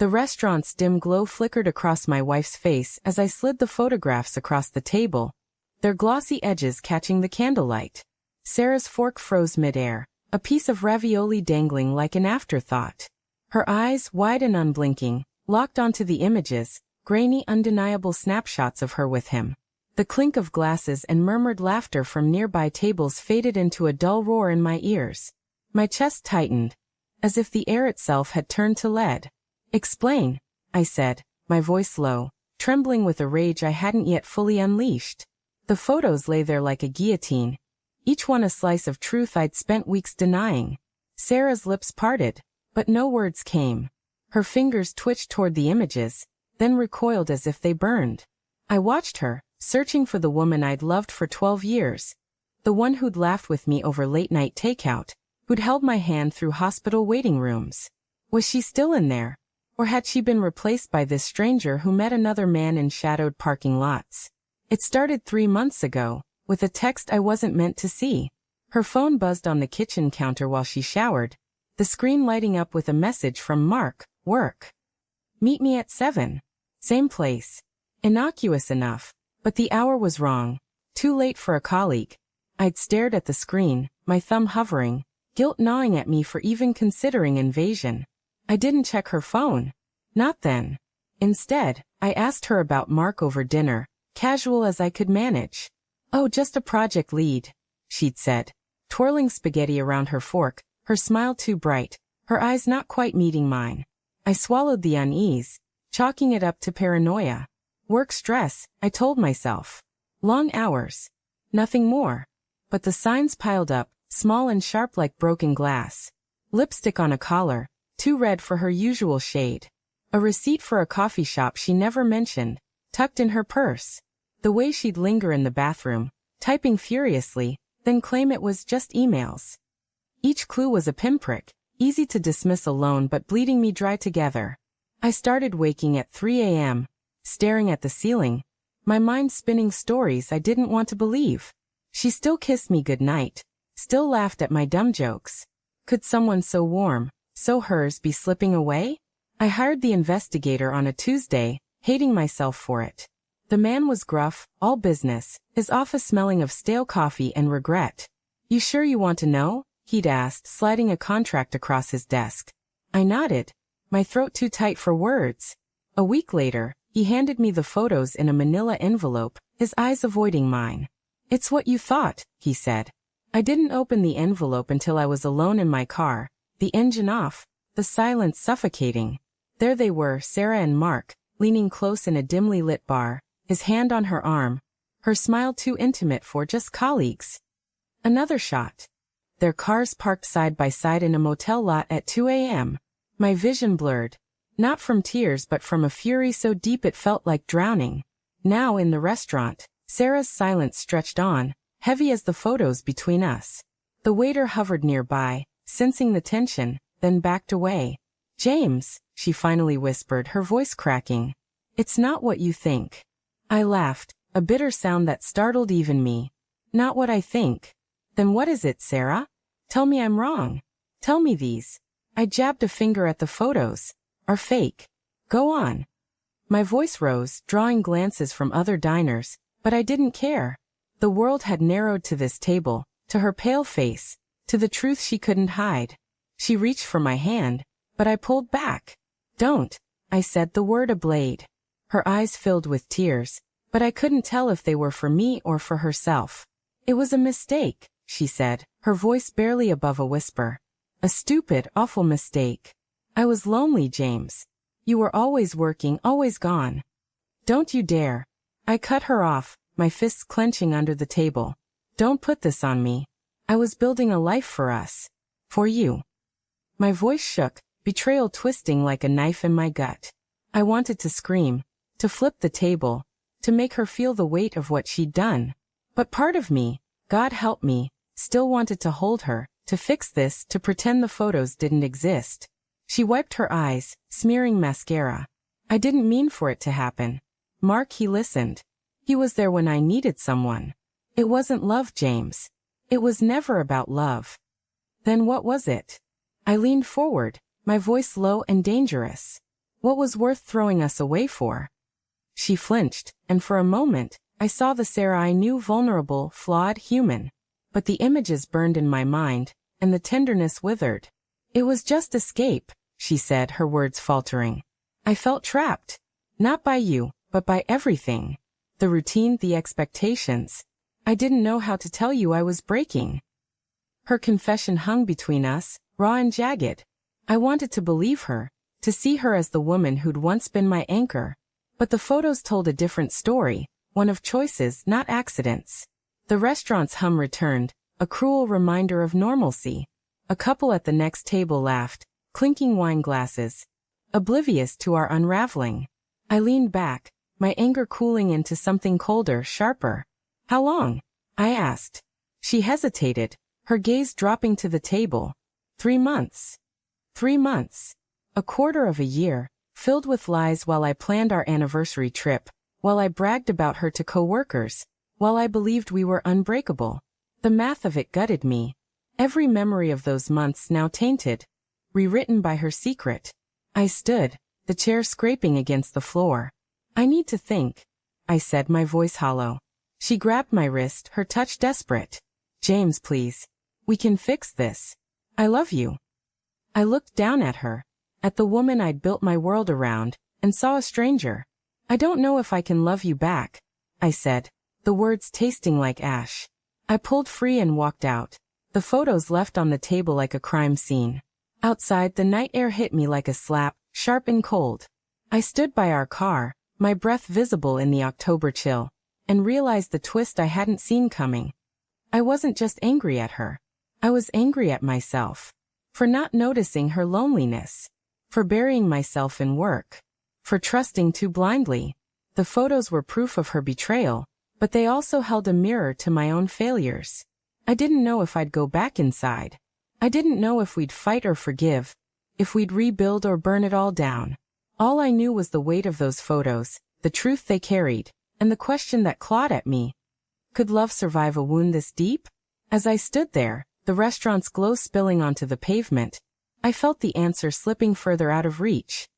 The restaurant's dim glow flickered across my wife's face as I slid the photographs across the table, their glossy edges catching the candlelight. Sarah's fork froze midair, a piece of ravioli dangling like an afterthought. Her eyes, wide and unblinking, locked onto the images, grainy, undeniable snapshots of her with him. The clink of glasses and murmured laughter from nearby tables faded into a dull roar in my ears. My chest tightened, as if the air itself had turned to lead. "Explain," I said, my voice low, trembling with a rage I hadn't yet fully unleashed. The photos lay there like a guillotine, each one a slice of truth I'd spent weeks denying. Sarah's lips parted, but no words came. Her fingers twitched toward the images, then recoiled as if they burned. I watched her, searching for the woman I'd loved for 12 years. The one who'd laughed with me over late-night takeout, who'd held my hand through hospital waiting rooms. Was she still in there? Or had she been replaced by this stranger who met another man in shadowed parking lots? It started 3 months ago, with a text I wasn't meant to see. Her phone buzzed on the kitchen counter while she showered, the screen lighting up with a message from Mark, work. Meet me at 7. Same place. Innocuous enough, but the hour was wrong. Too late for a colleague. I'd stared at the screen, my thumb hovering, guilt gnawing at me for even considering invasion. I didn't check her phone. Not then. Instead, I asked her about Mark over dinner, casual as I could manage. "Oh, just a project lead," she'd said, twirling spaghetti around her fork, her smile too bright, her eyes not quite meeting mine. I swallowed the unease, chalking it up to paranoia. Work stress, I told myself. Long hours. Nothing more. But the signs piled up, small and sharp like broken glass. Lipstick on a collar, too red for her usual shade. A receipt for a coffee shop she never mentioned, tucked in her purse. The way she'd linger in the bathroom, typing furiously, then claim it was just emails. Each clue was a pinprick, easy to dismiss alone but bleeding me dry together. I started waking at 3 a.m., staring at the ceiling, my mind spinning stories I didn't want to believe. She still kissed me goodnight, still laughed at my dumb jokes. Could someone so warm, so hers, be slipping away? I hired the investigator on a Tuesday, hating myself for it. The man was gruff, all business, his office smelling of stale coffee and regret. "You sure you want to know?" he'd asked, sliding a contract across his desk. I nodded, my throat too tight for words. A week later, he handed me the photos in a manila envelope, his eyes avoiding mine. "It's what you thought," he said. I didn't open the envelope until I was alone in my car, the engine off, the silence suffocating. There they were, Sarah and Mark, leaning close in a dimly lit bar, his hand on her arm, her smile too intimate for just colleagues. Another shot. Their cars parked side by side in a motel lot at 2 a.m. My vision blurred, not from tears but from a fury so deep it felt like drowning. Now in the restaurant, Sarah's silence stretched on, heavy as the photos between us. The waiter hovered nearby, sensing the tension, then backed away. "James," she finally whispered, her voice cracking. "It's not what you think." I laughed, a bitter sound that startled even me. "Not what I think. Then what is it, Sarah? Tell me I'm wrong. Tell me these." I jabbed a finger at the photos. "Are fake. Go on." My voice rose, drawing glances from other diners, but I didn't care. The world had narrowed to this table, to her pale face, to the truth she couldn't hide. She reached for my hand, but I pulled back. "Don't," I said, the word a blade. Her eyes filled with tears, but I couldn't tell if they were for me or for herself. "It was a mistake," she said, her voice barely above a whisper. "A stupid, awful mistake. I was lonely, James. You were always working, always gone." "Don't you dare." I cut her off, my fists clenching under the table. "Don't put this on me. I was building a life for us. For you." My voice shook, betrayal twisting like a knife in my gut. I wanted to scream, to flip the table, to make her feel the weight of what she'd done. But part of me, God help me, still wanted to hold her, to fix this, to pretend the photos didn't exist. She wiped her eyes, smearing mascara. "I didn't mean for it to happen. Mark, he listened. He was there when I needed someone. It wasn't love, James. It was never about love." "Then what was it?" I leaned forward, my voice low and dangerous. What was worth throwing us away for? She flinched, and for a moment, I saw the Sarah I knew, vulnerable, flawed, human. But the images burned in my mind, and the tenderness withered. It was just escape, she said, her words faltering. I felt trapped. Not by you, but by everything. The routine, the expectations. I didn't know how to tell you I was breaking. Her confession hung between us, raw and jagged. I wanted to believe her, to see her as the woman who'd once been my anchor. But the photos told a different story, one of choices, not accidents. The restaurant's hum returned, a cruel reminder of normalcy. A couple at the next table laughed, clinking wine glasses, oblivious to our unraveling. I leaned back, my anger cooling into something colder, sharper. How long? I asked. She hesitated, her gaze dropping to the table. 3 months. 3 months. A quarter of a year, filled with lies while I planned our anniversary trip, while I bragged about her to coworkers, while I believed we were unbreakable. The math of it gutted me. Every memory of those months now tainted, rewritten by her secret. I stood, the chair scraping against the floor. I need to think, I said, my voice hollow. She grabbed my wrist, her touch desperate. James, please. We can fix this. I love you. I looked down at her, at the woman I'd built my world around, and saw a stranger. I don't know if I can love you back, I said, the words tasting like ash. I pulled free and walked out, the photos left on the table like a crime scene. Outside, the night air hit me like a slap, sharp and cold. I stood by our car, my breath visible in the October chill, and realized the twist I hadn't seen coming. I wasn't just angry at her. I was angry at myself. For not noticing her loneliness. For burying myself in work. For trusting too blindly. The photos were proof of her betrayal, but they also held a mirror to my own failures. I didn't know if I'd go back inside. I didn't know if we'd fight or forgive, if we'd rebuild or burn it all down. All I knew was the weight of those photos, the truth they carried, and the question that clawed at me. Could love survive a wound this deep? As I stood there, the restaurant's glow spilling onto the pavement, I felt the answer slipping further out of reach.